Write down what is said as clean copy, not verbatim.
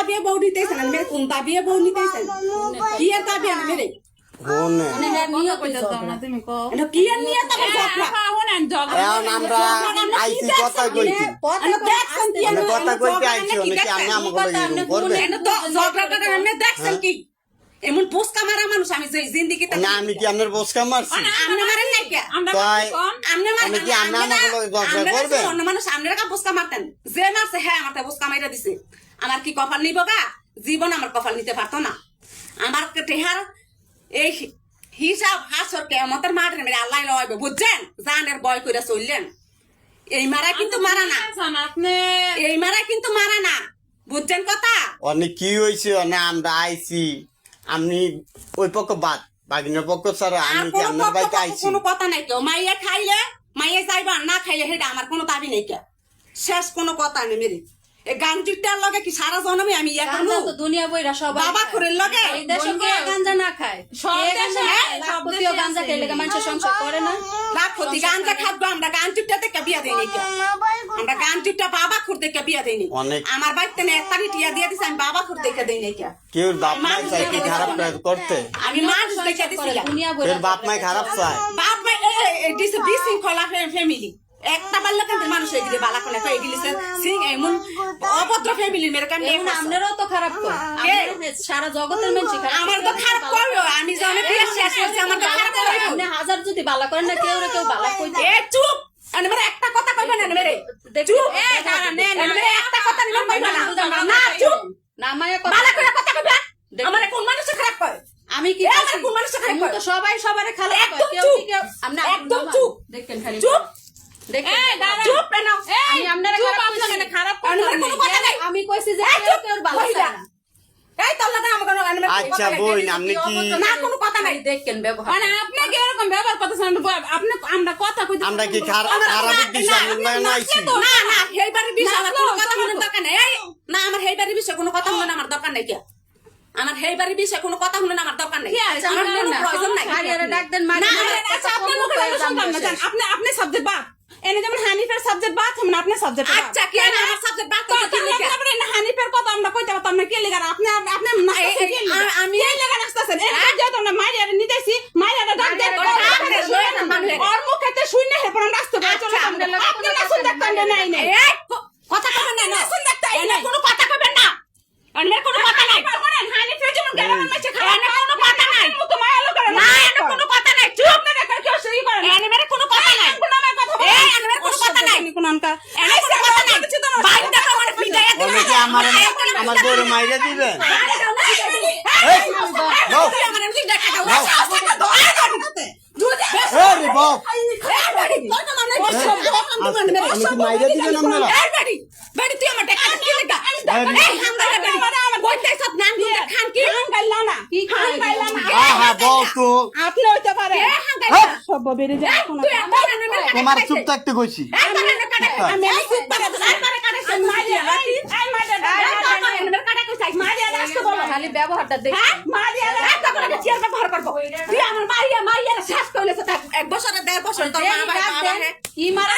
তাবিয়ে বউ নিতেছেন না মেরে কোন তাবিয়ে বউ নিতেছেন কি এর তাবিয়ে না মেরে কোনে এটা কি এর নিয়ে তবে ঝগড়া এখন আমরা আইছি কথা কইছি দেখছেন কি আমরা কথা কইতে আইছি নাকি আমি আমাকে এরকম করবে এটা তো ঝগড়াটা আপনি দেখছেন কি এমন পোস্কা মারা মানুষ আমি যে জিন্দেগিতে না আমি কি আপনার বসকা মারছি আপনি মারেন নাই কে তাই আপনি মারেন আমি কি আপনি আমাকে ঝগড়া করবে অন্য মানুষ আপনারা কা পোস্কা মারতেন যে মারছে হ্যাঁ আমার পোস্কা মাইরা দিছে আমার কি কপাল নিব গা জীবন আমার কপাল নিতে পারতো না আমার টেহার এই হিসাব হাসর কেমতের মাঠে মেরে আল্লাহ লইবে বুঝছেন জানের বয় কইরা চললেন এই মারা কিন্তু মারা না এই মারা কিন্তু মারা না বুঝছেন কথা অনেক কি হয়েছে না আমরা আইছি আপনি ওই পক্ষ বাদ বাগিনের পক্ষ ছাড়া আর আমি কি কোনো আপনার বাড়িতে আইছি কোনো কথা নাই কেউ মাইয়া খাইলে মাইয়া যাইবা না খাইলে সেটা আমার কোনো দাবি নেই কে শেষ কোনো কথা নেই মেরে এই গাঞ্জিটার লগে কি সারা জন্মে আমি ইয়া করবো গাঞ্জা তো দুনিয়া বইরা সবাই বাবা করে লগে এই দেশে কে গাঞ্জা না খায় সব কে দেশে, গাঞ্জা সব প্রতিও গাঞ্জা খেলে মানুষ সংসার করে না লাখ ক্ষতি গাঞ্জা খাবো আমরা গাঞ্জিটাতে কে বিয়া দেই নাই কে আমরা গাঞ্জিটা বাবা খুঁড়তে কে বিয়া দেই নাই অনেক আমার বাড়িতে না একটা টিয়া দিয়ে দিছে আমি বাবা খুঁড়তে কে দেই নাই কে কেউ বাপ মাই চাই কি খারাপ করতে আমি মানুষ দেখে দিছিলাম দুনিয়া কেউ বইরা বাপ মাই খারাপ চায় বাপ মা দিছে বিশৃঙ্খলা ফ্যামিলি একটা বাল্য কেন মানুষ এগিয়ে বালা কোনে কই গিলিছে সিং এমন অভদ্র ফ্যামিলি মেরে কাম এমন আমনেরও তো খারাপ কর সারা জগতের মানুষ খারাপ আমার তো খারাপ করলো আমি যখন বিয়ে শেষ করছি আমার তো খারাপ করলো আপনি হাজার যদি বালা করেন না কেউ রে কেউ বালা কইতে এ চুপ মানে একটা কথা কইবে না মেরে চুপ মেরে একটা কথা নিলাম কইবে না না চুপ না মায়া বালা করে কথা কইবে আমার কোন মানুষ খারাপ করে আমি কি আমার কোন মানুষ খারাপ আমি করে তো সবাই সবারে খারাপ একদম কয় কেউ চুপ। কি কেউ আপনি একদম চুপ। দেখেন খালি চুপ দেখেন চুপ না আমি আপনারা খারাপ কইছি আমি কইছি যে কেউ কেউ বালা চায় না এই তোর লাগে আমাকে আচ্ছা বোন আপনি কি না কোনো কথা নাই দেখেন ব্যবহার মানে আপনি কি এরকম ব্যবহার করতেছেন আপনি আমরা কথা কইতে আমরা কি খারাপ দিছি আমরা না আইছি না না হেইবারের বিষয়ে আমার কোনো কথা মনে দরকার নাই এই না আমার হেইবারের বিষয়ে কোনো কথা মনে আমার দরকার নাই কি আমার হেইবারের বিষয়ে কোনো কথা মনে আমার দরকার নাই আমার কোনো প্রয়োজন নাই মারিয়ারে ডাক দেন মারি না, আচ্ছা আপনি মুখে কথা শুনলাম না জান আপনি আপনি সাবজেক্ট বাদ এনে যেমন হানিফের সাবজেক্ট বাদ আমরা আপনি সাবজেক্ট আচ্ছা কি আমি আমার সাবজেক্ট বাদ করতে কি লিখা আপনি হানিফের কথা আমরা কইতে পারতাম না কে লিগার আপনি আপনি আমি এই লেগার আসতেছেন এই যে তোমরা মারিয়ারে নিতেছি মারিয়ারে ডাক দেন ওর মুখেতে শুনে হে পড়ান রাস্তা চলে আপনি না শুন দেখতেন নাই নাই এই কথা কবেন না না শুন দেখতে এনে কোনো কথা কবেন না এনে কোনো কথা নাই হানিফের যেমন গ্রামের মাঝে খারাপ এনে কোনো কথা নাই তো মায়া লোক করে না এনে কোনো কথা নাই চুপ না দেখেন কেউ সই করে না এনে মেরে কোনো কথা নাই নামে কথা বলে এই এনে মেরে কোনো কথা নাই কোন আনকা এনে কোনো কথা নাই বাইরে আমার পিটাইয়া দিবে অনেকে আমার বড় মাইরা দিবেন রে বাপ আমি কি মাইরা দিবেন আপনারা কি খায় হ্যাঁ বল তো আপনি হইতে পারে সব বেড়ে যায় তোমার চুপ থাকতে কইছি খালি ব্যবহারটা দেখ এক বছর দেড় বছর কি মারা